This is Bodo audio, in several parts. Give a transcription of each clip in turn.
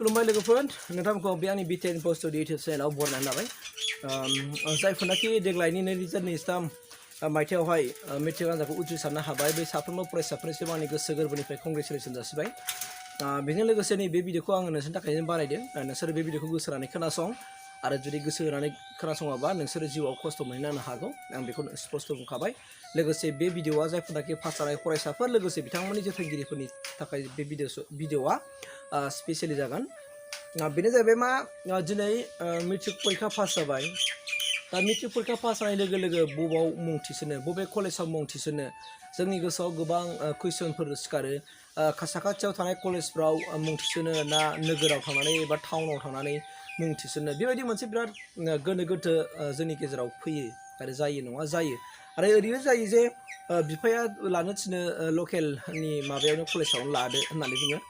खुलुमबाय लोगोफोर नोंथांमोनखौ बे आंनि Btrinfostudio इउटिउब चेनेलाव बरायनानै लाबाय जायफोरनाखि देग्लायनि 2023 मायथाइयावहाय मेट्रिक आनजादखौ उथ्रिसारनो हाबाय बे साफ्रोमबो फरायसाफोरनिसिम आंनि गोसो गोरबोनिफ्राय कंग्रेचुलेसन जासिबाय बेजों लोगोसे नैबे भिडिअखौ आङो नोंसोरनि थाखाय बानायदों नोंसोर बे भिडिअखौ गोसो होनानै खोनासं आरो जुदि गोसो होनानै खोनासङाबा नोंसोर जिउआव खस्थ' मोननो हागौ आं बेखौ स्पष्ट बुंखाबाय लोगोसे बे भिडिअआ जायफोरनाखि पास जानाय फरायसाफोर लोगोसे बिथांमोननि जोथोनगिरिफोरनि थाखाय बे भिडिअआ स्पेशली जागोन बेनो जाहैबाय मा दिनै मेट्रिक परीक्षा पास जाबाय दा मेट्रिक परीक्षा पास जानाय लोगो लोगो बबाव मुं थिसनो बबे कलेजाव मुं थिसनो जोंनि गोसोआव गोबां कुइसनफोर सिखारो साखाथियाव थानाय कलेजफ्राव मुं थिसनो ना नोगोराव थांनानै एबा टाउनाव थांनानै मुं थिसनो बेबायदि मोनसे बिराद गोनो गोथो जोंनि गेजेराव फैयो आरो जायो नङा जायो आरो ओरैनो जायो जे बिफाया लानो थिनो लकेलनि माबायावनो कलेजावनो लादो होननानै बुङो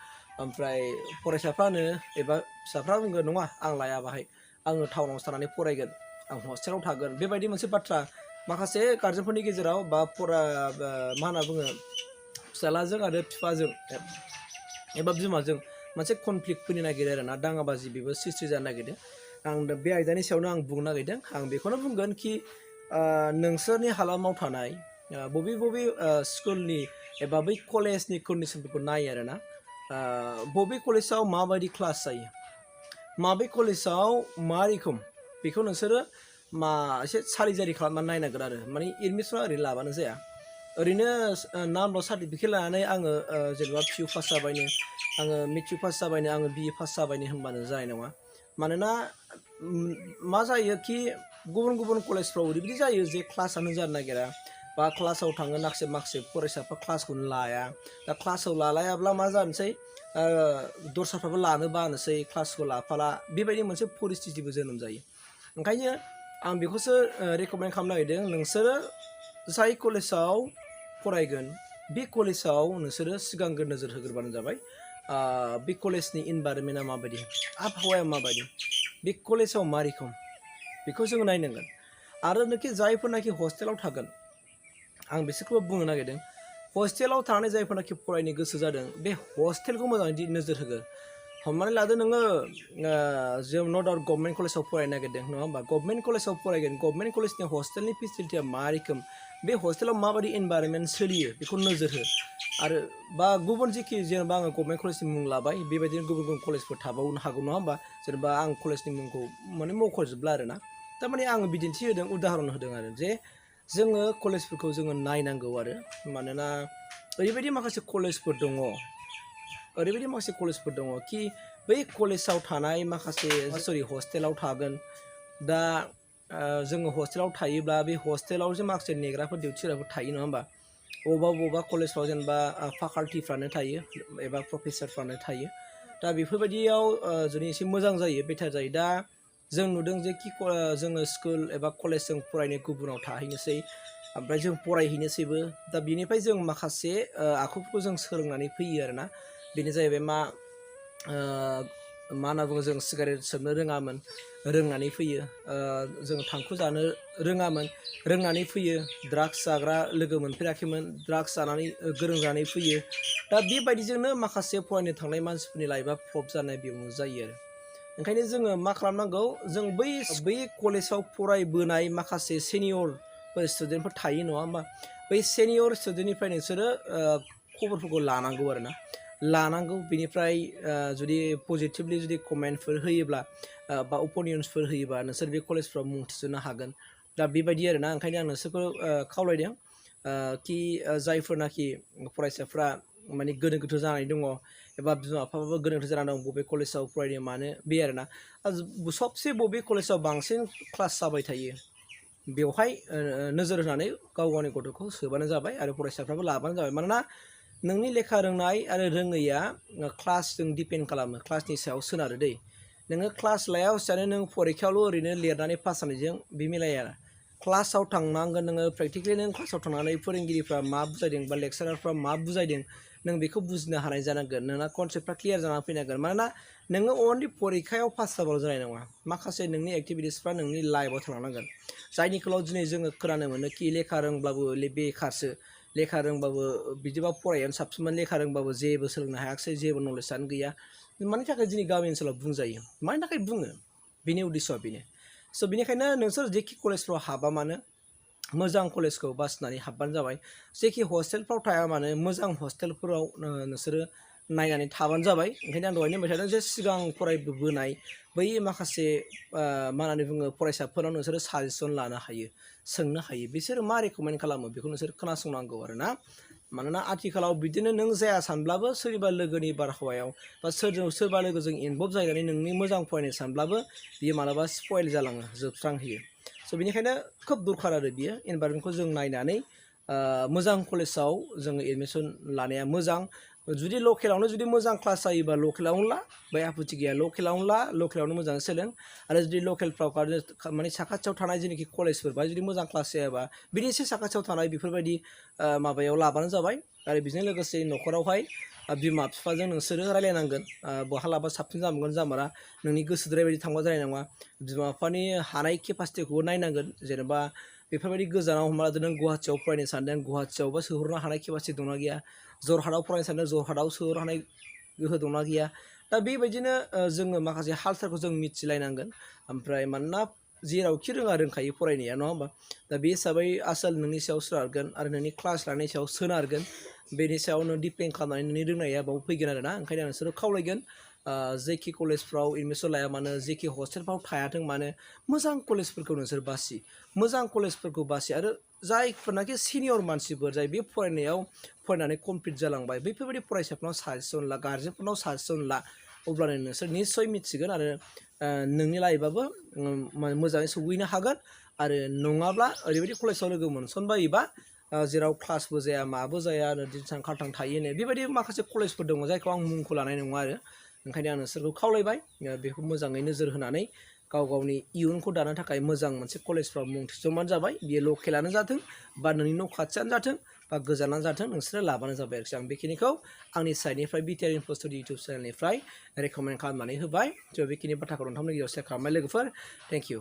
ओमफ्राय फरायसाफ्रानो एबा फिसाफ्रा बुंगोन नङा आं लाया बाहाय आङो टाउनाव थानानै फरायगोन आं हस्टेलाव थागोन बेबायदि मोनसे बाथ्रा माखासे गार्जेनफोरनि गेजेराव बा मा होनना बुङो फिसालाजों आरो बिफाजों एबा बिमाजों मोनसे कनफ्लिक्ट फैनो नागिरो आरोना दाङाबाजि बेबो सृष्टि जानो नागिरदों आं बे आयदानि सायावनो आं बुंनो नागिरदों आं बेखौनो बुंगोन कि नोंसोरनि हालामाव थानाय बबे स्कुलनि एबा बै कलेजनि कन्डिसनफोरखौ नायो आरोना बबे कलेजाव माबायदि क्लास जायो माबे कलेजाव मा रोखोम बेखौ नोंसोरो एसे सारिजारि खालामनानै नायनांगोन आरो माने एडमिसना ओरैनो लाबानो जाया ओरैनो नामल' सार्टिफिकेट लानानै आङो जेनेबा पिइउ पास जाबायनो आङो मेट्रिक पास जाबायनो आङो बिए पास जाबायनो होनबानो जानाय नङा मानोना मा जायो कि गुबुन कलेजफ्राव ओरैबायदि जायो जे क्लासआनो जानो नागिरा बा क्लासाव थाङो माखासे फरायसाफ्रा क्लासखौनो लाया दा क्लासाव लालायाब्ला मा जानोसै दस्राफ्राबो लानो बानोसै क्लासखौ लाफाला बेबायदि मोनसे परिस्थितिबो जोनोम जायो ओंखायनो आं बेखौसो रेकमेन्ड खालामनो नागिरदों नोंसोरो जाय कलेजाव फरायगोन बे कलेजाव नोंसोरो सिगांग्रो नोजोर होग्रोबानो जाबाय बे कलेजनि इनभाइरनमेन्टआ माबायदि आबहावाया माबायदि बे कलेजाव मा रोखोम बेखौ जोङो नायनांगोन आरो जायफोरनाखि हस्टेलाव थागोन आं बिसोरखौबो बुंनो नागिरदों हस्टेलाव थानानै जायफोरनाखि फरायनो गोसो जादों बे हस्टेलखौ मोजाङै नोजोर होगोन हमनानै लादो नोङो जों नो डाउट गभर्नमेन्ट कलेजाव फरायनो नागिरदों नङा होमबा गभर्नमेन्ट कलेजाव फरायगोन गभर्नमेन्ट कलेजनि हस्टेलनि फेसिलिटिया मा रोखोम बे हस्टेलाव माबायदि इनभाइरनमेन्ट सोलियो बेखौ नोजोर हो आरो बा गुबुन जेखि जेनेबा आङो गभर्नमेन्ट कलेजनि मुं लाबाय बेबायदिनो गुबुन कलेजफोर थाबावनो हागौ नङा होमबा जेनेबा आं कलेजनि मुंखौ माने मख'जोबला आरोना थारमाने आङो बिदिन्थि होदों उदाहरन होदों आरो जे जोङो कलेजफोरखौ जोङो नायनांगौ आरो मानोना ओरैबायदि माखासे कलेजफोर दङ कि बै कलेजाव थानाय माखासे हस्टेलाव थागोन दा जोङो हस्टेलाव थायोब्ला बे हस्टेलाव जे माखासे नेग्राफोर डिउटिफोर थायो नङा होमबा बबेबा कलेजफ्राव जेनेबा फाकाल्टिफ्रानो थायो एबा प्रफेसारफ्रानो थायो दा बेफोरबायदियाव जुदि एसे मोजां जायो बेटार जायो दा जों नुदों जे कि जोङो स्कुल एबा कलेजजों फरायनो गुबुनाव थाहैनोसै ओमफ्राय जों फरायहैनोसैबो दा बेनिफ्राय जों माखासे आखुफोरखौ जों सोलोंनानै फैयो आरोना बेनो जाहैबाय मा होनना बुङो जों सिगारेट सोबनो रोंनानै फैयो जों थांखु जानो रोंनानै फैयो ड्राग्स जाग्रा लोगो मोनफेराखैमोन ड्राग्स जानानै गोरों जानानै फैयो दा बेबायदिजोंनो माखासे फरायनो थांनाय मानसिफोरनि लाइफआ फ्लप जानाय बेयावनो जायो आरो ओंखायनो जोङो मा खालामनांगौ जों बै कलेजाव फरायबोनाय माखासे सेनियर स्टुडेन्टफोर थायो नङा होमबा बै सेनियर स्टुडेन्टनिफ्राय नोंसोरो खबरफोरखौ लानांगौ बेनिफ्राय जुदि पजिटिभलि जुदि कमेन्टफोर होयोब्ला बा अपिनियन्सफोर होयोबा नोंसोर बे कलेजफ्राव मुं थिसननो हागोन दा बेबायदि आरोना ओंखायनो आं नोंसोरखौ खावलायदों कि जायफोरनाखि फरायसाफ्रा माने गोनो गोथो जानानै दङ एबा बिमा बिफाफ्राबो गोनो गोथो जानानै दं बबे कलेजाव फरायनो मानो बे आरोना सबसे बबे कलेजाव बांसिन क्लास जाबाय थायो बेवहाय नोजोर होनानै गावनि गथ'खौ सोबानो जाबाय आरो फरायसाफ्राबो लाबानो जाबाय मानोना नोंनि लेखा रोंनाय आरो रोङैया क्लासजों डिपेन्ड खालामो क्लासनि सायाव सोनारो दै नोङो क्लास लाया हसियानो नों फरिखायावल' ओरैनो लिरनानै पास जानायजों बे मिलाया क्लासाव थांनांगोन नोङो प्रेक्टिकेलि नों क्लासाव थांनानै फोरोंगिरिफ्रा मा बुजायदों बा लेक्सारारफ्रा मा बुजायदों नों बेखौ बुजिनो हानाय जानांगोन नोंना कनसेप्टफ्रा क्लियार जानानै फैनांगोन मानोना नोङो अनलि फरिखायाव पास जाबाल' जानाय नङा माखासे नोंनि एक्टिभिटिसफ्रा नोंनि लाइफआव थालांनांगोन जायनि खोलाव दिनै जोङो खोनानो मोनो कि लेखा रोंब्लाबो बेखारसो लेखा रोंबाबो बिदिबा फरायानो साबसिनमोन लेखा रोंबाबो जेबो सोलोंनो हायाखिसै जेबो नलेजआनो गैया मानि थाखाय जोंनि गामि ओनसोलाव बुंजायो मानि थाखाय बुङो बेनि उद्देश्यआ बेनो स' बेनिखायनो नोंसोर जेखि कलेजफ्राव हाबा मानो मोजां कलेजखौ बासिनानै हाबबानो जाबाय जेखि हस्टेलफ्राव थाया मानो मोजां हस्टेलफोराव नोंसोरो नायनानै थाबानो जाबाय ओंखायनो आं दहायनो होनबाय थादों जे सिगां फरायबोनाय बै माखासे मा होननानै बुङो फरायसाफोराव नोंसोरो साजेसन लानो हायो सोंनो हायो बिसोरो मा रेकमेन्ड खालामो बेखौ नोंसोर खोनासंनांगौ आरोना मानोना आथिखालाव बिदिनो नों जाया सानब्लाबो सोरनिबा लोगोनि बारहावायाव बा सोरबा लोगोजों इनभल्भ जानानै नोंनि मोजां फरायनो सानब्लाबो बियो मालाबा स्पइल जालाङो जोबस्रांहोयो स' बेनिखायनो खोब दरखार आरो बियो एनभाइरनमेन्टखौ जों नायनानै मोजां कलेजाव जोङो एडमिसन लानाया मोजां जुदि लकेलावनो जुदि मोजां क्लास जायोबा लकेलावनो ला बै आपत्ति गैया लकेलावनो मोजाङै सोलों आरो जुदि लकेलफ्राव माने साखाथियाव थानाय जेनाखि कलेजफोर बा जुदि मोजां क्लास जायाबा बिनि एसे साखाथियाव थानाय बेफोरबायदि माबायाव लाबानो जाबाय आरो बेजों लोगोसे न'खरावहाय बिमा बिफाजों नोंसोरो रायलायनांगोन बहा लाबा साबसिन जामोन जामारा नोंनि गोसोद्राय बायदि थांबा जानाय नङा बिमा बिफानि हानाय केपासिटिखौबो नायनांगोन जेनेबा बेफोरबायदि गोजानाव हमना लादो नों गुवाहाटियाव फरायनो सानदों गुवाहाटियावबा सोहरनो हानाय केपासिटि दंना गैया जरहाटआव फरायनो सानदों जरहाटआव सोहरनो हानाय गोहो दंना गैया दा बेबायदिनो जोङो माखासे हाल सालखौ जों मिथिलायनांगोन ओमफ्राय मानोना जेरावखि रोंखायो फरायनाया नङा होमबा दा बे हिसाबै आसोल नोंनि सायाव सोनारगोन आरो नोंनि क्लास लानायनि सायाव सोनारगोन बेनि सायावनो डिपेन्ड खालामनानै नोंनि रोंनाया बाव फैगोन आरोना ओंखायनो आं नोंसोरो खावलायगोन जेखि कलेजफ्राव एडमिसन लाया मानो जेखि हस्टेलफ्राव थायाथों मानो मोजां कलेजफोरखौ नोंसोर बासि मोजां कलेजफोरखौ बासि आरो जायफोरनाखि सिनियर मानसिफोर जाय बे फरायनायाव फरायनानै कमप्लिट जालांबाय बैफोरबायदि फरायसाफोरनाव साजेसन ला गार्जेनफोरनाव साजेसन ला अब्लानो नोंसोर निस्सय मिथिगोन आरो नोंनि लाइफआबो मोजाङै सौहैनो हागोन आरो नङाब्ला ओरैबायदि कलेजाव लोगो मोनसनबायोबा जेराव क्लासबो जाया माबो जाया दिनसान खालथां थायोनो बेबायदि माखासे कलेजफोर दङ जायखौ आं मुंखौ लानाय नङा आरो ओंखायनो आं नोंसोरखौ खावलायबाय बेखौ मोजाङै नोजोर होनानै गाव गावनि इयुनखौ दानो थाखाय मोजां मोनसे कलेजफ्राव मुं थिसनबानो जाबाय बियो लकेलानो जाथों बा नोंनि न' खाथियानो जाथों बा गोजानानो जाथों नोंसोरो लाबानो जाबाय आरोखि आं बेखिनिखौ आंनि साइडनिफ्राय Btrinfostudio इउटुब चेनेलनिफ्राय रेकमेन्ड खालामनानै होबाय थ' बेखिनि बाथ्राखौ नोंथांमोननि गेजेराव शेयार खालामबाय लोगोफोर थेंक इउ